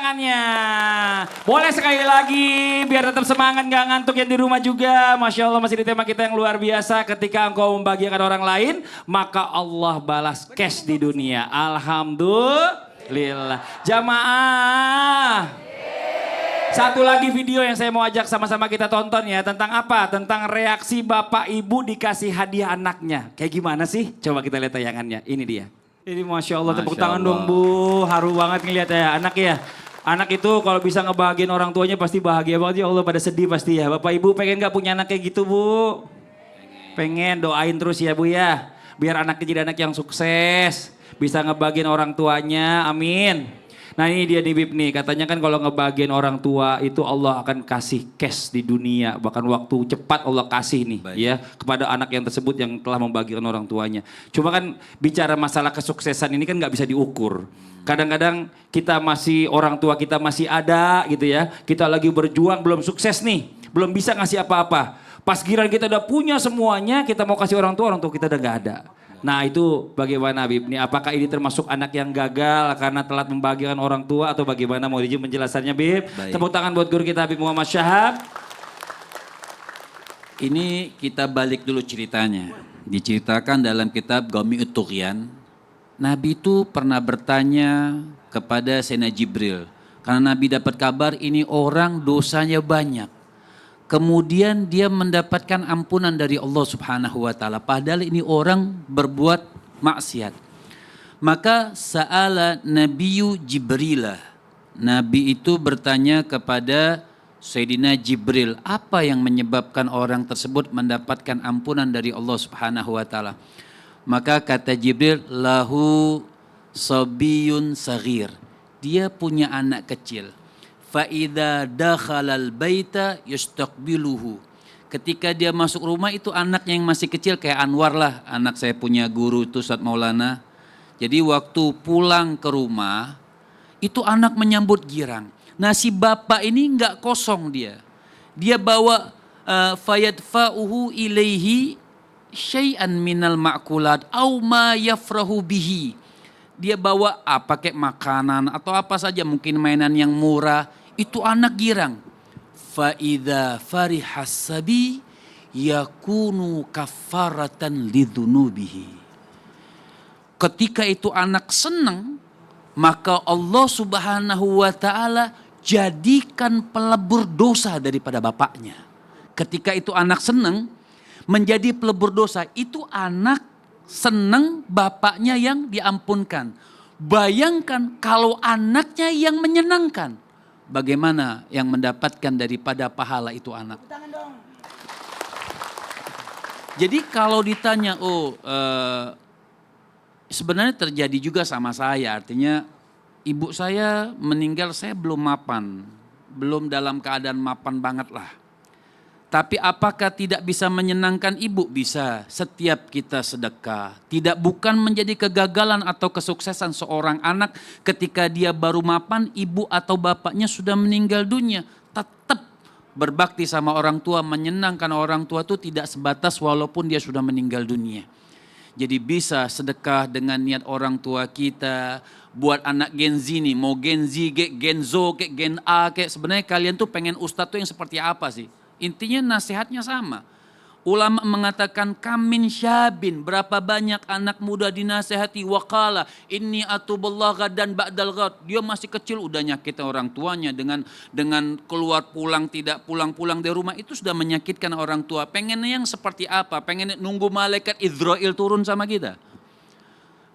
tangannya. Boleh sekali lagi biar tetap semangat gak ngantuk yang di rumah juga. Masya Allah masih di tema kita yang luar biasa. Ketika engkau membahagiakan orang lain, maka Allah balas cash di dunia. Alhamdulillah. Jamaah. Satu lagi video yang saya mau ajak sama-sama kita tonton ya. Tentang apa? Tentang reaksi bapak ibu dikasih hadiah anaknya. Kayak gimana sih? Coba kita lihat tayangannya. Ini dia. Ini Masya Allah, tepuk tangan dong Bu. Haru banget ngeliat ya anak ya. Anak itu kalau bisa ngebahagiain orang tuanya pasti bahagia banget. Ya Allah pada sedih pasti ya. Bapak Ibu pengen gak punya anak kayak gitu Bu? Pengen, doain terus ya Bu ya. Biar anaknya jadi anak yang sukses. Bisa ngebahagiain orang tuanya, amin. Nah ini dia nih Bib nih, katanya kan kalau ngebahagiain orang tua itu Allah akan kasih cash di dunia. Bahkan waktu cepat Allah kasih nih ya kepada anak yang tersebut yang telah membahagiakan orang tuanya. Cuma kan bicara masalah kesuksesan ini kan gak bisa diukur. Kadang-kadang kita masih, orang tua kita masih ada gitu ya. Kita lagi berjuang belum sukses nih, belum bisa ngasih apa-apa. Pas giliran kita udah punya semuanya, kita mau kasih orang tua kita udah gak ada. Nah itu bagaimana Bib? Nih, apakah ini termasuk anak yang gagal karena telat membahagiakan orang tua atau bagaimana? Mau izin penjelasannya Bib? Baik. Tepuk tangan buat guru kita Habib Muhammad Syahab. Ini kita balik dulu ceritanya. Diceritakan dalam kitab Ghami Ut-Tughyan. Nabi itu pernah bertanya kepada Sayyidina Jibril. Karena Nabi dapat kabar ini orang dosanya banyak. Kemudian dia mendapatkan ampunan dari Allah Subhanahu wa taala padahal ini orang berbuat maksiat. Maka sa'ala Nabiyyu Jibrilah. Nabi itu bertanya kepada Sayyidina Jibril, apa yang menyebabkan orang tersebut mendapatkan ampunan dari Allah Subhanahu wa taala? Maka kata Jibril, lahu sabiyun saghir. Dia punya anak kecil. Fa'idha dakhalal baita yustaqbiluhu. Ketika dia masuk rumah itu anaknya yang masih kecil kayak Anwar lah. Anak saya punya guru itu Ustaz Maulana. Jadi waktu pulang ke rumah itu anak menyambut girang. Nah si bapak ini enggak kosong dia. Dia bawa fayadfa'uhu ilaihi syai'an minal ma'kulat au ma yafrahu bihi. Dia bawa apa kayak makanan atau apa saja mungkin mainan yang murah. Itu anak girang. Fa'idha farihas sabi yakunu kafaratan lidhunubihi. Ketika itu anak senang, maka Allah Subhanahu wa taala jadikan pelebur dosa daripada bapaknya. Ketika itu anak senang menjadi pelebur dosa, itu anak senang bapaknya yang diampunkan. Bayangkan kalau anaknya yang menyenangkan. Bagaimana yang mendapatkan daripada pahala itu anak. Jadi kalau ditanya, sebenarnya terjadi juga sama saya. Artinya ibu saya meninggal saya belum mapan. Belum dalam keadaan mapan banget lah. Tapi apakah tidak bisa menyenangkan ibu? Bisa. Setiap kita sedekah. Bukan menjadi kegagalan atau kesuksesan seorang anak ketika dia baru mapan, ibu atau bapaknya sudah meninggal dunia. Tetap berbakti sama orang tua, menyenangkan orang tua itu tidak sebatas walaupun dia sudah meninggal dunia. Jadi bisa sedekah dengan niat orang tua kita. Buat anak Gen Z nih, mau Gen Z, Gen Zo, Gen A, sebenarnya kalian tuh pengen ustadz tuh yang seperti apa sih? Intinya nasihatnya sama. Ulama mengatakan kamin syabin, berapa banyak anak muda dinasihati waqala inni atubullah gadan ba'dal ghad. Dia masih kecil udah nyakitin orang tuanya dengan keluar pulang tidak pulang-pulang dari rumah itu sudah menyakitkan orang tua. Pengennya yang seperti apa? Pengen nunggu malaikat Izrail turun sama kita.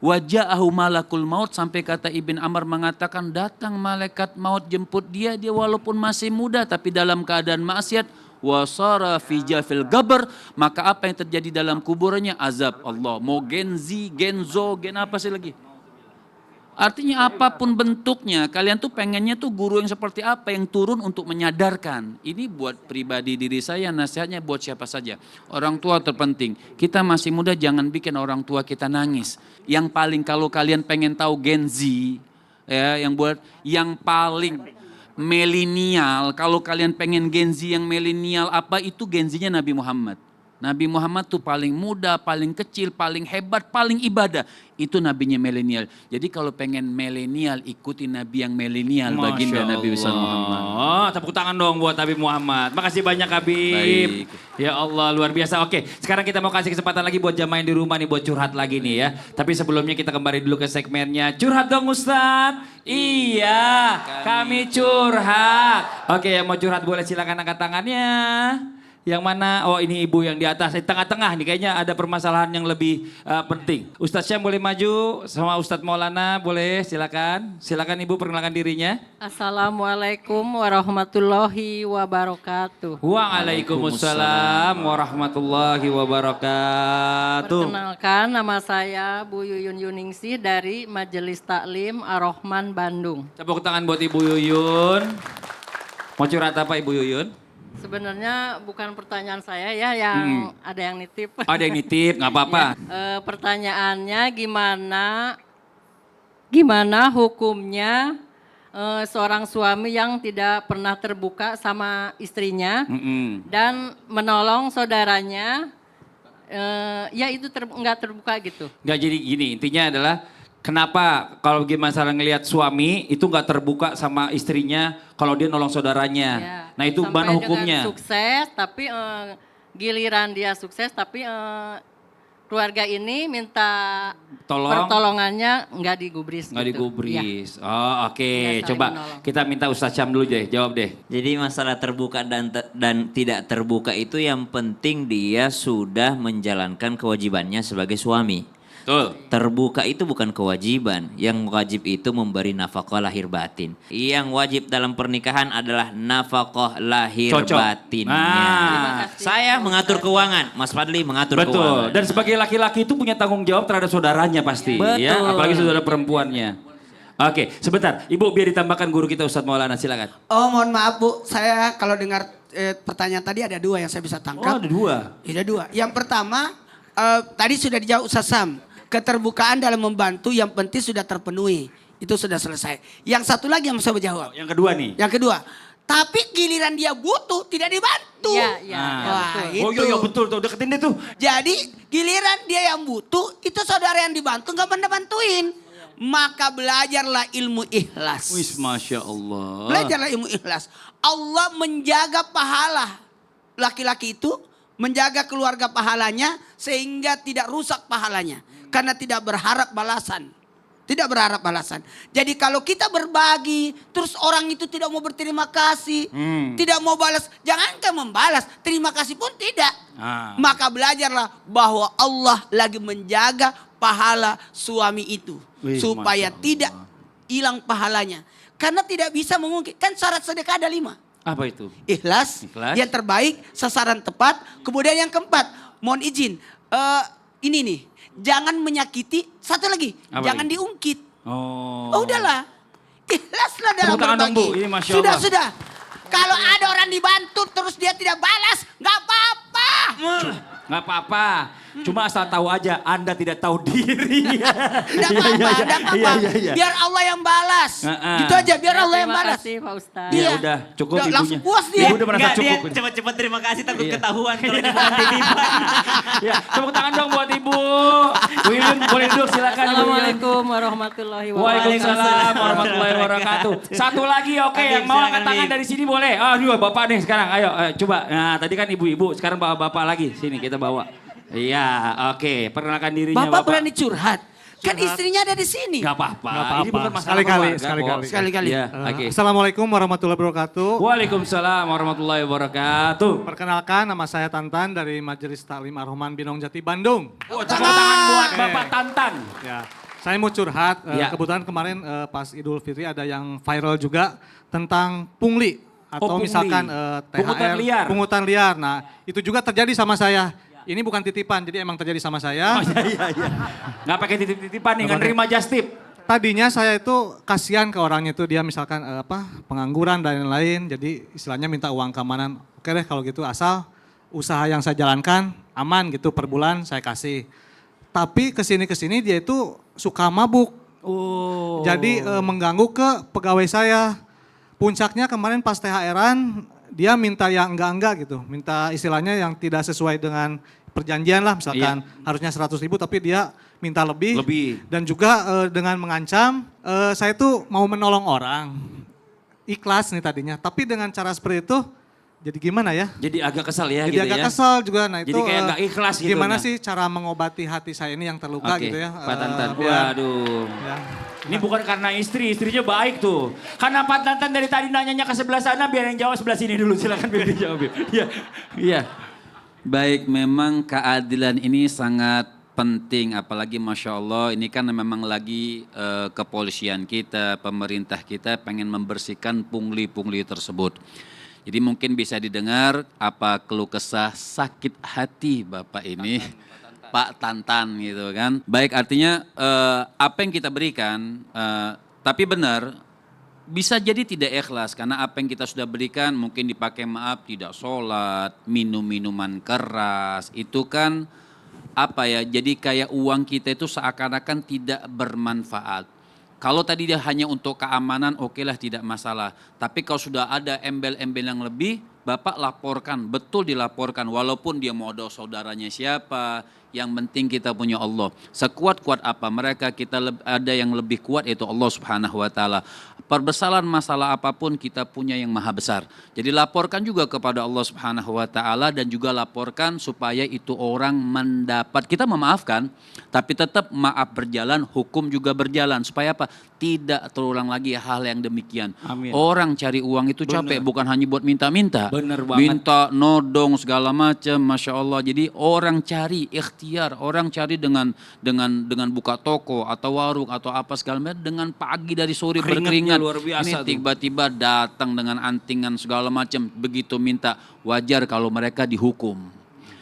Waja'ahu malakul maut sampai kata Ibn Amr mengatakan datang malaikat maut jemput dia walaupun masih muda tapi dalam keadaan maksiat. Wasara fi jafil gabar, maka apa yang terjadi dalam kuburannya azab Allah. Mau Gen Z, Gen Zo, Gen apa sih lagi? Artinya apapun bentuknya, kalian tuh pengennya tuh guru yang seperti apa yang turun untuk menyadarkan. Ini buat pribadi diri saya, nasihatnya buat siapa saja. Orang tua terpenting. Kita masih muda jangan bikin orang tua kita nangis. Yang paling kalau kalian pengen tahu Gen Z, ya, yang paling milenial, kalau kalian pengen Gen Z yang milenial apa itu Gen Z-nya Nabi Muhammad. Nabi Muhammad tuh paling muda, paling kecil, paling hebat, paling ibadah. Itu nabinya milenial. Jadi kalau pengen milenial, ikuti nabi yang milenial, baginda Nabi besar Muhammad. Oh, tepuk tangan dong buat Habib Muhammad. Makasih banyak Habib. Baik. Ya Allah, luar biasa. Oke, sekarang kita mau kasih kesempatan lagi buat jamaah yang di rumah nih buat curhat lagi nih ya. Tapi sebelumnya kita kembali dulu ke segmennya Curhat Dong Ustadz. Iya, kami curhat. Oke, yang mau curhat boleh silakan angkat tangannya. Yang mana? Oh, ini ibu yang di atas, di tengah-tengah nih kayaknya ada permasalahan yang lebih penting. Ustadz Syam boleh maju sama Ustadz Maulana boleh silakan. Silakan ibu perkenalkan dirinya. Assalamualaikum warahmatullahi wabarakatuh. Waalaikumsalam warahmatullahi wabarakatuh. Perkenalkan, nama saya Bu Yuyun Yuningsih dari Majelis Taklim Ar-Rahman Bandung. Tepuk tangan buat Ibu Yuyun. Mau curhat apa Ibu Yuyun? Sebenarnya bukan pertanyaan saya ya, yang ada yang nitip. Ada yang nitip, nggak apa-apa. Pertanyaannya gimana hukumnya seorang suami yang tidak pernah terbuka sama istrinya dan menolong saudaranya, ya itu nggak terbuka gitu. Nggak, jadi gini, intinya adalah kenapa kalau gimana masalah ngelihat suami itu nggak terbuka sama istrinya kalau dia nolong saudaranya. Ya, Nah itu sampai mana hukumnya? dengan sukses, tapi giliran dia sukses, tapi keluarga ini minta pertolongannya nggak digubris. Nggak gitu. digubris. Ya. Oh oke, Nggak saling coba menolong. kita minta Ustadz Syam dulu deh, jawab deh. Jadi masalah terbuka dan tidak terbuka itu yang penting dia sudah menjalankan kewajibannya sebagai suami. Betul. Terbuka itu bukan kewajiban, yang wajib itu memberi nafkah lahir batin. Yang wajib dalam pernikahan adalah nafkah lahir Cocok. batinnya. Nah, Saya mengatur keuangan, Mas Fadli mengatur betul. keuangan. Dan sebagai laki-laki itu punya tanggung jawab terhadap saudaranya pasti, ya, Betul. apalagi saudara perempuannya. Oke, sebentar, Ibu biar ditambahkan guru kita Ustadz Maulana, silakan. Oh mohon maaf Bu, saya kalau dengar pertanyaan tadi ada dua yang saya bisa Oh, tangkap. ada dua. Ada dua. Yang pertama, tadi sudah dijawab Ustaz Sam. Keterbukaan dalam membantu yang penting sudah terpenuhi. Itu sudah selesai. Yang satu lagi yang saya jawab. Yang kedua nih. Yang kedua, tapi giliran dia butuh tidak dibantu. Iya, iya, Nah. iya, Wah, betul. itu. Oh iya, betul tuh, deketin deh tuh. Jadi giliran dia yang butuh, itu saudara yang dibantu nggak pernah bantuin. Maka belajarlah ilmu ikhlas. Wis, Masya Allah. Belajarlah ilmu ikhlas. Allah menjaga pahala laki-laki itu, menjaga keluarga pahalanya sehingga tidak rusak pahalanya. Karena tidak berharap balasan. Tidak berharap balasan. Jadi kalau kita berbagi, terus orang itu tidak mau berterima kasih, tidak mau balas, jangankan membalas, terima kasih pun tidak. Maka belajarlah bahwa Allah lagi menjaga pahala suami itu. Wih, supaya Masya Allah. tidak hilang pahalanya. Karena tidak bisa mengungkit. Kan syarat sedekah ada 5. Apa itu? Ikhlas, Ikhlas. yang terbaik, sasaran tepat. Kemudian yang keempat, mohon izin. Ini nih, jangan menyakiti. Satu lagi, Apa jangan lagi? diungkit. Oh. Oh udahlah, ikhlaslah dalam Tepuk tangan dong, berbagi. Bu. Ini Masya sudah, Allah. sudah. Kalau ada orang dibantu terus dia tidak balas, nggak apa-apa. Nggak apa-apa. Cuma asal tahu aja, Anda tidak tahu diri. Tidak apa-apa, tidak apa-apa. Iya. Biar Allah yang balas. Gitu aja, biar Allah yang Terima balas. kasih Pak Ustadz. Iya, Iya. udah cukup Udah, ibunya. langsung puas dia. Ibu udah merasa Enggak, dia cukup. cepat-cepat terima kasih takut Iya. ketahuan kalau dia bukan titipan. Ya, tepuk tangan dong buat Ibu. William boleh duduk silakan. Ibu. Assalamualaikum warahmatullahi wabarakatuh. Waalaikumsalam warahmatullahi wabarakatuh. Satu lagi oke, Oke, yang mau silakan, angkat tangan Bib. dari sini boleh. Ah, dua bapak nih sekarang. Ayo, coba. Nah, tadi kan ibu-ibu, sekarang bapak lagi. Sini kita bawa. Iya, oke. Perkenalkan dirinya Bapak berani curhat. Kan istrinya ada di sini. Gak apa-apa. Nggak apa-apa. Ini bukan masalah Sekali-kali, keluarga, sekali-kali. kok. Sekali-kali. Iya, oke. Assalamualaikum warahmatullahi wabarakatuh. Waalaikumsalam warahmatullahi wabarakatuh. Perkenalkan, nama saya Tantan dari Majelis Taklim Ar-Rahman Binong Jati Bandung. Oh, tepuk tangan buat Bapak Tantan. Ya, saya mau curhat. Ya. Kebetulan kemarin pas Idul Fitri ada yang viral juga tentang pungli atau pungli. misalkan THR, Pungutan liar. pungutan liar. Nah, itu juga terjadi sama saya. Ini bukan titipan, jadi emang terjadi sama saya. Oh, iya. Nggak pakai titip-titipan nih, Nggak nggak nerima just tip. Tadinya saya itu kasihan ke orangnya itu, dia misalkan pengangguran dan lain-lain, jadi istilahnya minta uang keamanan. Oke deh kalau gitu, asal usaha yang saya jalankan aman gitu per bulan saya kasih. Tapi kesini dia itu suka mabuk. Oh. Jadi mengganggu ke pegawai saya. Puncaknya kemarin pas THR-an dia minta yang enggak-enggak gitu. Minta istilahnya yang tidak sesuai dengan perjanjian lah misalkan harusnya 100.000 tapi dia minta lebih. Lebih. Dan juga dengan mengancam saya tuh mau menolong orang. Ikhlas nih tadinya, tapi dengan cara seperti itu jadi gimana ya? Jadi agak kesal ya Jadi gitu agak ya. kesal juga. Nah Jadi itu kayak nggak ikhlas gitu. gimana Nah. sih cara mengobati hati saya ini yang terluka Oke, gitu ya. Pak Tantan. Biar- Waduh. ya. Ini bukan karena istri, istrinya baik tuh. Karena Pak Tantan dari tadi nanyanya ke sebelah sana, biar yang jawab sebelah sini dulu. Silakan Bib dijawab, Bib. Iya. Iya. Baik, memang keadilan ini sangat penting, apalagi Masya Allah ini kan memang lagi kepolisian kita, pemerintah kita pengen membersihkan pungli-pungli tersebut. Jadi mungkin bisa didengar apa keluh kesah sakit hati Bapak ini, Pak Tantan gitu kan. Baik, artinya apa yang kita berikan, tapi benar bisa jadi tidak ikhlas karena apa yang kita sudah berikan mungkin dipakai maaf tidak sholat, minum-minuman keras, itu kan apa ya, jadi kayak uang kita itu seakan-akan tidak bermanfaat. Kalau tadi dia hanya untuk keamanan, oke lah tidak masalah. Tapi kalau sudah ada embel-embel yang lebih, Bapak laporkan, betul dilaporkan. Walaupun dia mau ada saudaranya siapa, yang penting kita punya Allah. Sekuat-kuat apa mereka, kita ada yang lebih kuat yaitu Allah Subhanahu wa Ta'ala. Perbesaran masalah apapun kita punya yang maha besar. Jadi laporkan juga kepada Allah Subhanahu wa Ta'ala dan juga laporkan supaya itu orang mendapat. Kita memaafkan, tapi tetap maaf berjalan, hukum juga berjalan. Supaya apa? Tidak terulang lagi hal yang demikian. Amin. Orang cari uang itu capek, bukan hanya buat minta-minta. Bener banget. Minta, nodong segala macam, Masya Allah. Jadi orang cari ikhtiar, orang cari dengan buka toko atau warung atau apa segala macam, dengan pagi dari sore Keringatnya berkeringat. luar biasa Ini tuh. tiba-tiba datang dengan antingan segala macam, begitu minta, wajar kalau mereka dihukum.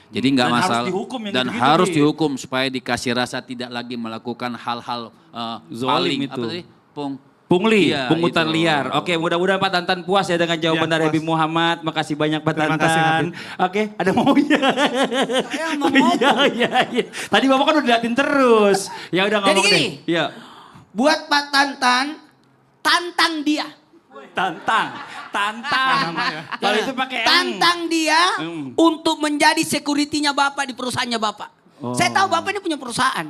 Jadi nggak Dan harus masalah dihukum yang dan gitu-gitu, harus Bib. dihukum supaya dikasih rasa tidak lagi melakukan hal-hal Zolim paling itu. apa tadi? Pungli, Iya, pungutan itu. liar. Oke, mudah-mudahan Pak Tantan puas ya dengan jawaban Iya, dari puas. Habib Muhammad. Makasih banyak Pak Terima Tantan. kasih, Habib. Oke, ada maunya. Saya mau ngomong. Iya. Tadi Bapak kan udah liatin terus. Ya udah Jadi ngomong gini. deh. Iya. Buat Pak Tantan, tantang dia. Tantang. Kalau itu pakai M. Tantang dia Hmm. untuk menjadi security-nya Bapak di perusahaannya Bapak. Oh. Saya tahu Bapak ini punya perusahaan.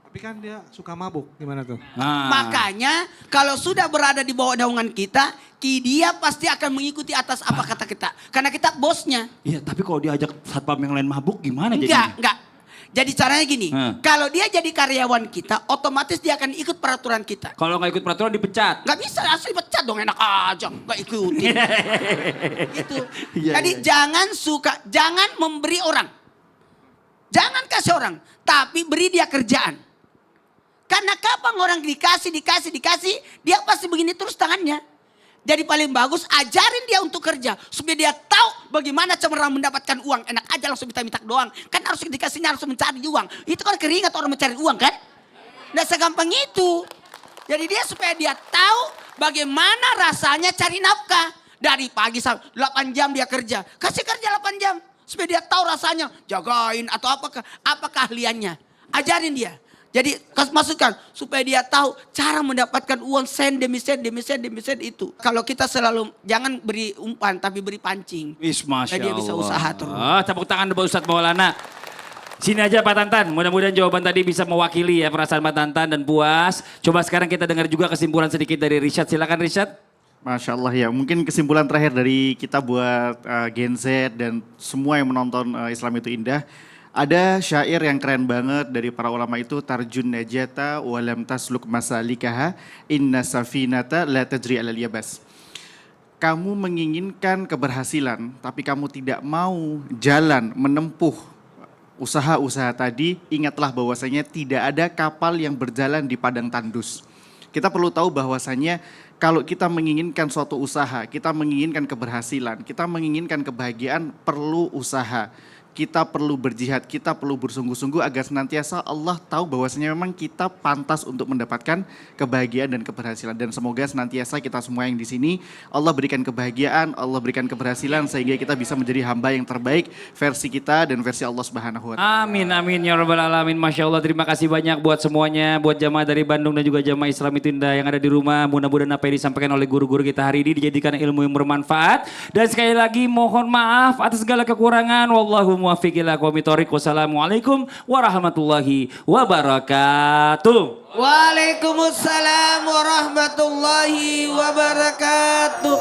Tapi kan dia suka mabuk, gimana tuh? Nah. Makanya kalau sudah berada di bawah naungan kita, dia pasti akan mengikuti atas apa kata kita. Karena kita bosnya. Iya, tapi kalau diajak satpam yang lain mabuk gimana Enggak, jadinya? enggak. Jadi caranya gini, kalau dia jadi karyawan kita, otomatis dia akan ikut peraturan kita. Kalau nggak ikut peraturan dipecat. Nggak bisa asli pecat dong, enak aja, nggak ikutin. Gitu. Iya, Jadi jangan memberi orang. Jangan kasih orang, tapi beri dia kerjaan. Karena kapan orang dikasih, dia pasti begini terus tangannya. Jadi paling bagus ajarin dia untuk kerja. Supaya dia tahu bagaimana cara mendapatkan uang. Enak aja langsung minta doang. Kan harus dikasihnya harus mencari uang. Itu kan keringat orang mencari uang kan. Nggak segampang itu. Jadi dia supaya dia tahu bagaimana rasanya cari nafkah. Dari pagi sampai 8 jam dia kerja. Kasih kerja 8 jam. Supaya dia tahu rasanya jagain atau apa keahliannya. Ajarin dia. Jadi masukkan supaya dia tahu cara mendapatkan uang sen demi sen itu. Kalau kita selalu jangan beri umpan tapi beri pancing. Wis, Masya Dia bisa Allah. usaha terus. Tepuk tangan buat Ustadz Maulana. Sini aja Pak Tantan, mudah-mudahan jawaban tadi bisa mewakili ya perasaan Pak Tantan dan puas. Coba sekarang kita dengar juga kesimpulan sedikit dari Rishad. Silakan Rishad. Masya Allah ya, mungkin kesimpulan terakhir dari kita buat Gen Z dan semua yang menonton Islam itu indah. Ada syair yang keren banget dari para ulama itu, tarjun najata walam tasluk masalikaha inna safinata la tajri alal yabas. Kamu menginginkan keberhasilan tapi kamu tidak mau jalan menempuh usaha-usaha tadi, ingatlah bahwasanya tidak ada kapal yang berjalan di padang tandus. Kita perlu tahu bahwasanya kalau kita menginginkan suatu usaha, kita menginginkan keberhasilan, kita menginginkan kebahagiaan, perlu usaha. Kita perlu berjihad, kita perlu bersungguh-sungguh agar senantiasa Allah tahu bahwasanya memang kita pantas untuk mendapatkan kebahagiaan dan keberhasilan. Dan semoga senantiasa kita semua yang di sini Allah berikan kebahagiaan, Allah berikan keberhasilan sehingga kita bisa menjadi hamba yang terbaik versi kita dan versi Allah Subhanahu wa Ta'ala. Amin, amin ya rabbal alamin. Masya Allah, terima kasih banyak buat semuanya, buat jamaah dari Bandung dan juga jamaah Islam itu indah yang ada di rumah. Mudah-mudahan apa yang disampaikan oleh guru-guru kita hari ini dijadikan ilmu yang bermanfaat. Dan sekali lagi mohon maaf atas segala kekurangan. Wallahumma muwaffiq ila aqwamit thoriq. Wassalamualaikum warahmatullahi wabarakatuh. Waalaikumsalam warahmatullahi wabarakatuh.